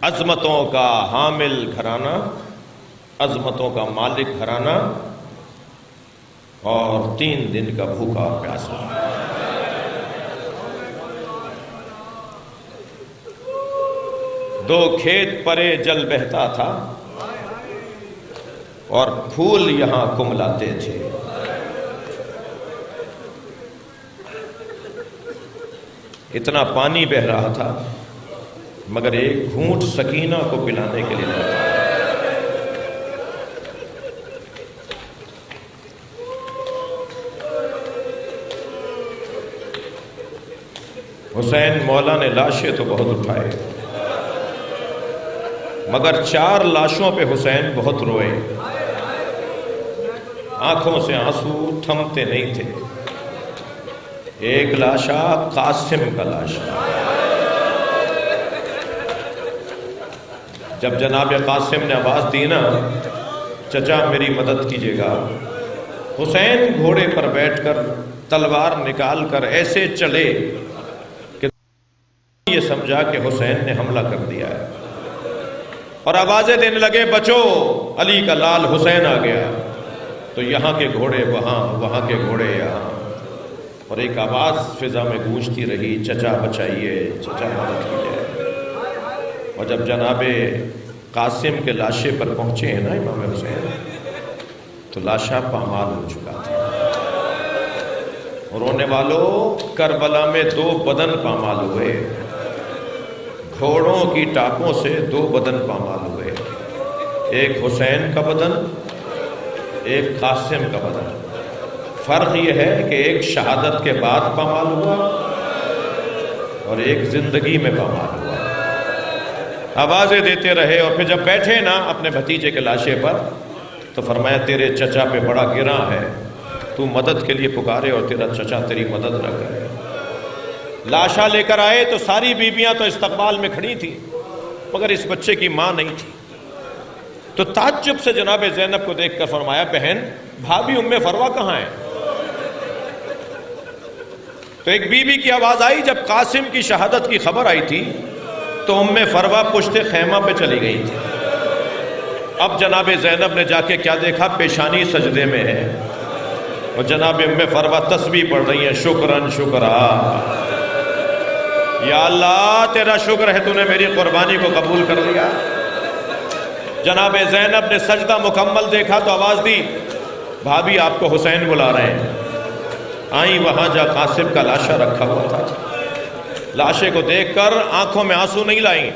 عظمتوں کا حامل گھرانہ، عظمتوں کا مالک گھرانہ، اور 3 دن کا بھوکا پیاسا۔ دو کھیت پرے جل بہتا تھا اور پھول یہاں کملاتے تھے۔ اتنا پانی بہ رہا تھا مگر ایک گھونٹ سکینہ کو پلانے کے لیے نہ تھا۔ حسین مولا نے لاشیں تو بہت اٹھائے مگر 4 لاشوں پہ حسین بہت روئے، آنکھوں سے آنسو تھمتے نہیں تھے۔ ایک لاشا قاسم کا لاشا، جب جناب قاسم نے آواز دی نا چچا میری مدد کیجیے گا، حسین گھوڑے پر بیٹھ کر تلوار نکال کر ایسے چلے کہ یہ سمجھا کہ حسین نے حملہ کر دیا ہے، اور آوازیں دینے لگے بچو علی کا لال حسین آ گیا۔ تو یہاں کے گھوڑے وہاں، وہاں کے گھوڑے یہاں، اور ایک آواز فضا میں گونجتی رہی چچا بچائیے، چچا مدد کیجیے۔ اور جب جناب قاسم کے لاشے پر پہنچے ہیں نا امام حسین، تو لاشا پامال ہو چکا تھا۔ رونے والوں، کربلا میں 2 بدن پامال ہوئے، گھوڑوں کی ٹاپوں سے 2 بدن پامال ہوئے، ایک حسین کا بدن، ایک قاسم کا بدن۔ فرق یہ ہے کہ ایک شہادت کے بعد پامال ہوا اور ایک زندگی میں پامال ہوا۔ آوازیں دیتے رہے، اور پھر جب بیٹھے نا اپنے بھتیجے کے لاشے پر تو فرمایا تیرے چچا پہ بڑا گراں ہے، تو مدد کے لیے پکارے اور تیرا چچا تیری مدد نہ کرے۔ لاشا لے کر آئے تو ساری بیویاں تو استقبال میں کھڑی تھی مگر اس بچے کی ماں نہیں تھی۔ تو تعجب سے جناب زینب کو دیکھ کر فرمایا بہن بھابھی ام فروہ کہاں ہے؟ تو ایک بی بی کی آواز آئی، جب قاسم کی شہادت کی خبر آئی تھی تو ام فروہ پشت خیمہ پہ چلی گئی تھی۔ اب جناب زینب نے جا کے کیا دیکھا؟ پیشانی سجدے میں ہے، اور جناب ام فروہ تسبیح پڑھ رہی ہیں، شکرن شکرا، یا اللہ تیرا شکر ہے تو نے میری قربانی کو قبول کر لیا۔ جناب زینب نے سجدہ مکمل دیکھا تو آواز دی بھابھی آپ کو حسین بلا رہے ہیں۔ آئیں، وہاں جا قاسم کا لاشا رکھا ہوا تھا۔ لاشے کو دیکھ کر آنکھوں میں آنسو نہیں لائیں،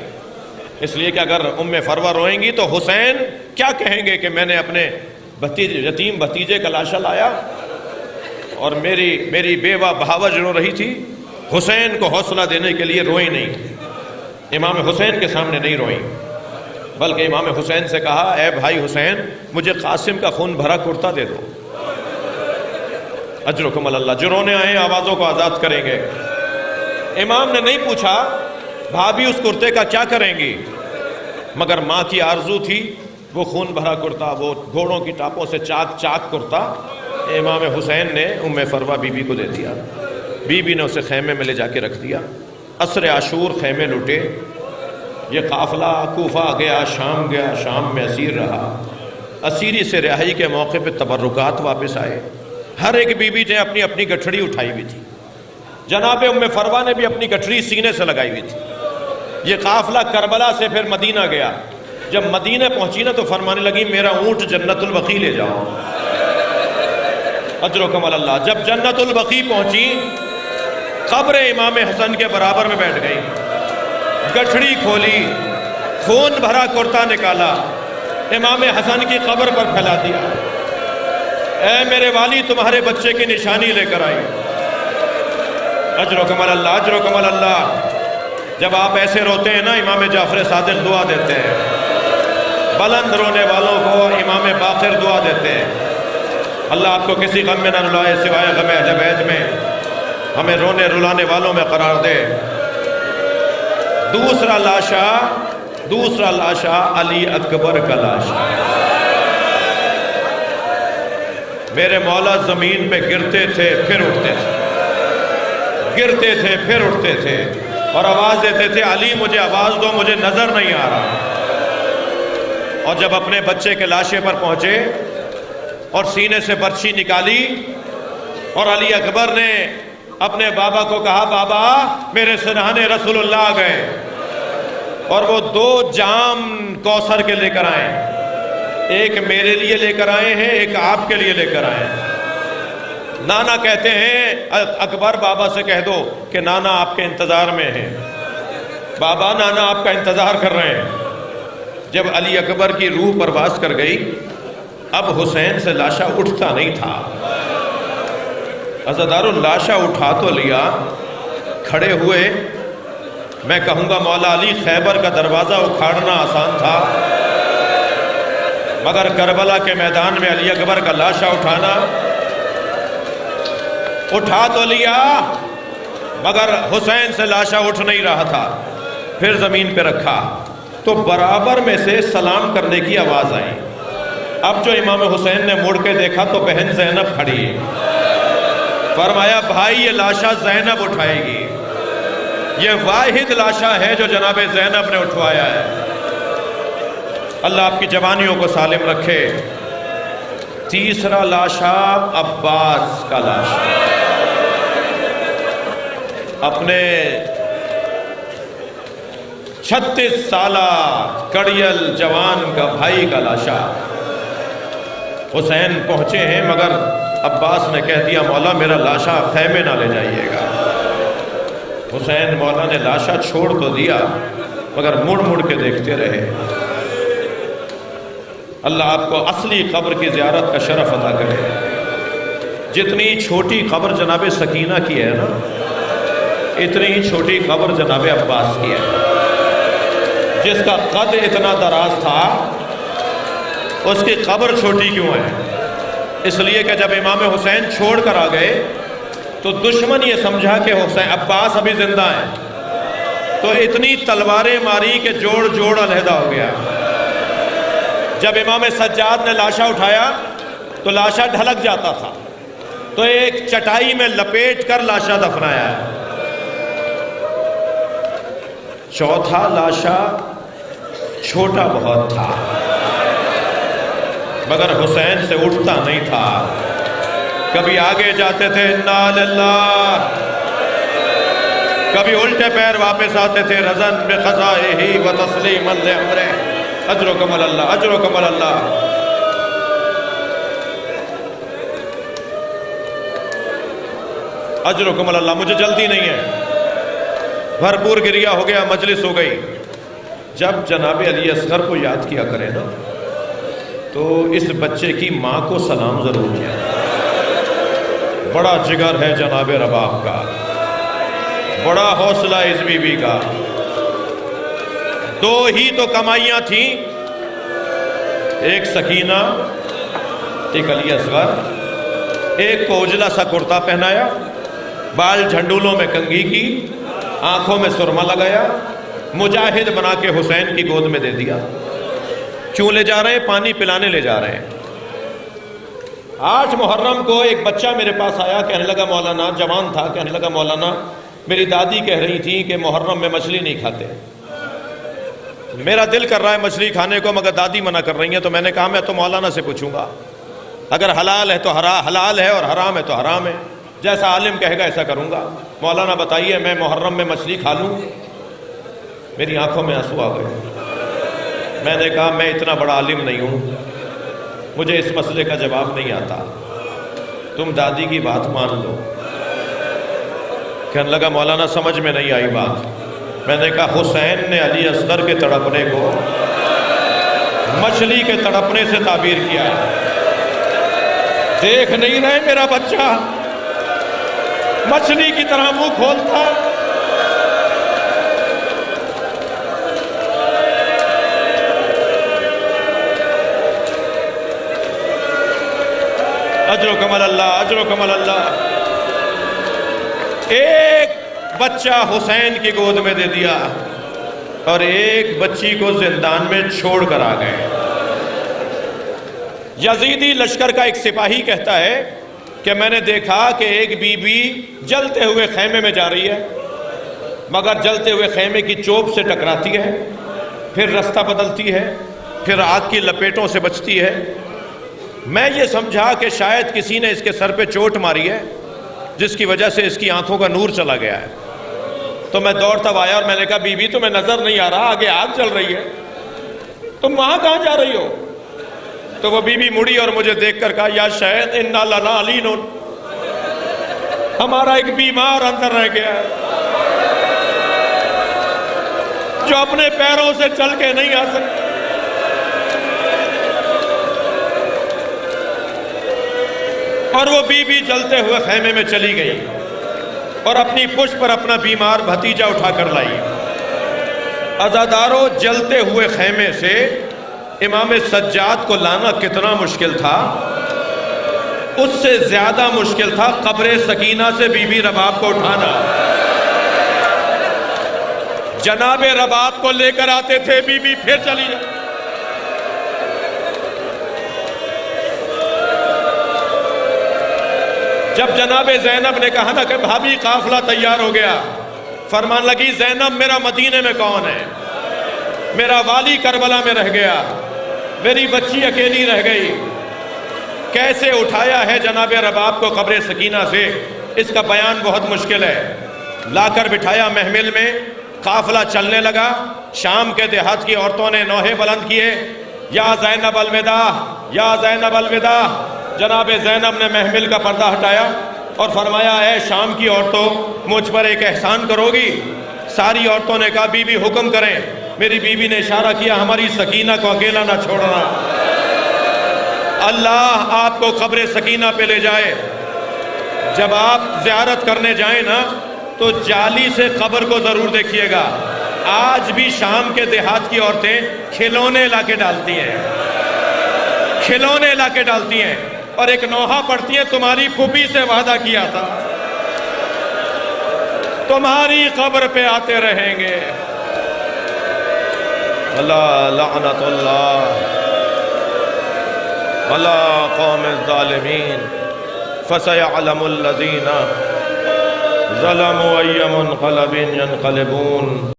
اس لیے کہ اگر ام فروہ روئیں گی تو حسین کیا کہیں گے کہ میں نے اپنے یتیم بھتیجے کا لاشا لایا، اور میری بیوہ بہاوج رو رہی تھی، حسین کو حوصلہ دینے کے لیے روئی نہیں، امام حسین کے سامنے نہیں روئیں، بلکہ امام حسین سے کہا اے بھائی حسین مجھے قاسم کا خون بھرا کرتا دے دو، اجرکم اللہ، جو رونے آئے آوازوں کو آزاد کریں گے۔ امام نے نہیں پوچھا بھابھی اس کرتے کا کیا کریں گی، مگر ماں کی آرزو تھی وہ خون بھرا کرتا، وہ گھوڑوں کی ٹاپوں سے چاک چاک کرتا، امام حسین نے ام فروہ بی بی کو دے دیا۔ بی بی نے اسے خیمے میں لے جا کے رکھ دیا۔ عصر عاشور خیمے لٹے، یہ قافلہ کوفہ گیا، شام گیا، شام میں اسیر رہا۔ اسیری سے رہائی کے موقع پہ تبرکات واپس آئے، ہر ایک بی بی نے اپنی اپنی گٹھڑی اٹھائی ہوئی تھی۔ جناب ام فروہ نے بھی اپنی گٹھڑی سینے سے لگائی ہوئی تھی۔ یہ قافلہ کربلا سے پھر مدینہ گیا، جب مدینہ پہنچی نا تو فرمانے لگی میرا اونٹ جنت البقیع لے جاؤ، اجرکم اللہ۔ جب جنت البقیع پہنچی قبر امام حسن کے برابر میں بیٹھ گئی، گٹھڑی کھولی، خون بھرا کرتا نکالا، امام حسن کی قبر پر پھیلا دیا، اے میرے والی تمہارے بچے کی نشانی لے کر آئی، اجرکم اللہ، اجرکم اللہ۔ جب آپ ایسے روتے ہیں نا امام جعفر صادق دعا دیتے ہیں، بلند رونے والوں کو امام باقر دعا دیتے ہیں، اللہ آپ کو کسی غم میں نہ رلائے سوائے غم اہل بیت میں، ہمیں رونے رلانے والوں میں قرار دے۔ دوسرا لاشا علی اکبر کا لاشا، میرے مولا زمین پہ گرتے تھے پھر اٹھتے تھے، گرتے تھے پھر اٹھتے تھے، اور آواز دیتے تھے علی مجھے آواز دو، مجھے نظر نہیں آ رہا۔ اور جب اپنے بچے کے لاشے پر پہنچے اور سینے سے برچھی نکالی اور علی اکبر نے اپنے بابا کو کہا بابا میرے سرہانے رسول اللہ آ گئے، اور وہ 2 جام کوثر کے لے کر آئے، ایک میرے لیے لے کر آئے ہیں، ایک آپ کے لیے لے کر آئے ہیں۔ نانا کہتے ہیں اکبر بابا سے کہہ دو کہ نانا آپ کے انتظار میں ہیں، بابا نانا آپ کا انتظار کر رہے ہیں۔ جب علی اکبر کی روح پرواز کر گئی، اب حسین سے لاشا اٹھتا نہیں تھا۔ عزادارو لاشا اٹھا تو لیا، کھڑے ہوئے، میں کہوں گا مولا علی خیبر کا دروازہ اکھاڑنا آسان تھا، مگر کربلا کے میدان میں علی اکبر کا لاشا اٹھا تو لیا، مگر حسین سے لاشا اٹھ نہیں رہا تھا۔ پھر زمین پہ رکھا تو برابر میں سے سلام کرنے کی آواز آئی۔ اب جو امام حسین نے مڑ کے دیکھا تو بہن زینب کھڑی ہے۔ فرمایا بھائی یہ لاشا زینب اٹھائے گی، یہ واحد لاشا ہے جو جناب زینب نے اٹھوایا ہے۔ اللہ آپ کی جوانیوں کو سالم رکھے۔ تیسرا لاشا عباس کا لاشا، اپنے 36 سالہ کڑیل جوان کا بھائی کا لاشا۔ حسین پہنچے ہیں مگر عباس نے کہہ دیا مولا میرا لاشا خیمے نہ لے جائیے گا۔ حسین مولا نے لاشا چھوڑ تو دیا مگر مڑ مڑ کے دیکھتے رہے۔ اللہ آپ کو اصلی قبر کی زیارت کا شرف عطا کرے۔ جتنی چھوٹی قبر جناب سکینہ کی ہے نا، اتنی ہی چھوٹی قبر جناب عباس کی ہے۔ جس کا قد اتنا دراز تھا اس کی قبر چھوٹی کیوں ہے؟ اس لیے کہ جب امام حسین چھوڑ کر آ گئے تو دشمن یہ سمجھا کہ حسین عباس ابھی زندہ ہیں، تو اتنی تلواریں ماری کہ جوڑ جوڑ علیحدہ ہو گیا۔ جب امام سجاد نے لاشا اٹھایا تو لاشا ڈھلک جاتا تھا، تو ایک چٹائی میں لپیٹ کر لاشا دفنایا ہے۔ چوتھا لاشا چھوٹا بہت تھا مگر حسین سے اٹھتا نہیں تھا۔ کبھی آگے جاتے تھے انا للہ، کبھی الٹے پیر واپس آتے تھے رضن بقضائہ و تسلیما لامرہ۔ اجرکم اللہ، اجرکم اللہ۔ اجرکم اللہ۔ مجھے جلدی نہیں ہے، بھرپور گریہ ہو گیا، مجلس ہو گئی۔ جب جناب علی اصغر کو یاد کیا کرے نا تو اس بچے کی ماں کو سلام ضرور کیا۔ بڑا جگر ہے جناب رباب کا، بڑا حوصلہ اس بی بی کا۔ 2 ہی تو کمائیاں تھیں، ایک سکینہ، ایک علی اصغر۔ ایک کو اجلا سا کرتا پہنایا، بال جھنڈولوں میں کنگھی کی، آنکھوں میں سرما لگایا، مجاہد بنا کے حسین کی گود میں دے دیا۔ کیوں لے جا رہے ہیں؟ پانی پلانے لے جا رہے ہیں۔ 8 محرم کو ایک بچہ میرے پاس آیا، کہنے لگا مولانا، جوان تھا، کہنے لگا مولانا میری دادی کہہ رہی تھی کہ محرم میں مچھلی نہیں کھاتے، میرا دل کر رہا ہے مچھلی کھانے کو مگر دادی منع کر رہی ہیں۔ تو میں نے کہا میں تو مولانا سے پوچھوں گا، اگر حلال ہے تو حلال ہے اور حرام ہے تو حرام ہے، جیسا عالم کہے گا ایسا کروں گا۔ مولانا بتائیے میں محرم میں مچھلی کھا لوں؟ میری آنکھوں میں آنسو آ گئے۔ میں نے کہا میں اتنا بڑا عالم نہیں ہوں، مجھے اس مسئلے کا جواب نہیں آتا، تم دادی کی بات مان لو۔ کہنے لگا مولانا سمجھ میں نہیں آئی بات۔ میں نے کہا حسین نے علی اصغر کے تڑپنے کو مچھلی کے تڑپنے سے تعبیر کیا ہے۔ دیکھ نہیں رہے میرا بچہ مچھلی کی طرح منہ کھولتا۔ اجرکم اللہ، اجرکم اللہ۔ ایک بچہ حسین کی گود میں دے دیا اور ایک بچی کو زندان میں چھوڑ کر آ گئے۔ یزیدی لشکر کا ایک سپاہی کہتا ہے کہ میں نے دیکھا کہ ایک بی بی جلتے ہوئے خیمے میں جا رہی ہے، مگر جلتے ہوئے خیمے کی چوب سے ٹکراتی ہے، پھر رستہ بدلتی ہے، پھر آگ کی لپیٹوں سے بچتی ہے۔ میں یہ سمجھا کہ شاید کسی نے اس کے سر پہ چوٹ ماری ہے جس کی وجہ سے اس کی آنکھوں کا نور چلا گیا ہے۔ تو میں دوڑتا آیا اور میں نے کہا بی بی تمہیں نظر نہیں آ رہا آگے آگ چل رہی ہے، تم وہاں کہاں جا رہی ہو؟ تو وہ بی بی مڑی اور مجھے دیکھ کر کہا یا شیخ انا لنالین، ہمارا ایک بیمار اندر رہ گیا ہے جو اپنے پیروں سے چل کے نہیں آ سکتا۔ اور وہ بی بی جلتے ہوئے خیمے میں چلی گئی اور اپنی پشت پر اپنا بیمار بھتیجا اٹھا کر لائی۔ عزادارو، جلتے ہوئے خیمے سے امام سجاد کو لانا کتنا مشکل تھا، اس سے زیادہ مشکل تھا قبر سکینہ سے بی بی رباب کو اٹھانا۔ جناب رباب کو لے کر آتے تھے، بی بی پھر چلی جاتی۔ جب جناب زینب نے کہا نا کہ بھابی قافلہ تیار ہو گیا، فرمان لگی زینب میرا مدینے میں کون ہے؟ میرا والی کربلا میں رہ گیا، میری بچی اکیلی رہ گئی، کیسے اٹھایا ہے جناب رباب کو قبر سکینہ سے، اس کا بیان بہت مشکل ہے۔ لا کر بٹھایا محمل میں، قافلہ چلنے لگا۔ شام کے دیہات کی عورتوں نے نوحے بلند کیے، یا زینب الوداع، یا زینب الوداع۔ جناب زینب نے محمل کا پردہ ہٹایا اور فرمایا اے شام کی عورتوں، مجھ پر ایک احسان کرو گی؟ ساری عورتوں نے کہا بی بی حکم کریں۔ میری بی بی نے اشارہ کیا ہماری سکینہ کو اکیلا نہ چھوڑنا، اللہ آپ کو قبر سکینہ پہ لے جائے۔ جب آپ زیارت کرنے جائیں نا تو جالی سے قبر کو ضرور دیکھیے گا۔ آج بھی شام کے دیہات کی عورتیں کھلونے لا کے ڈالتی ہیں، کھلونے لا کے ڈالتی ہیں اور ایک نوحہ پڑھتی ہیں تمہاری پھوپھی سے وعدہ کیا تھا تمہاری قبر پہ آتے رہیں گے۔ اللہ لعنت اللہ علی قوم الظالمین فسيعلم الذين ظلموا أي منقلب ينقلبون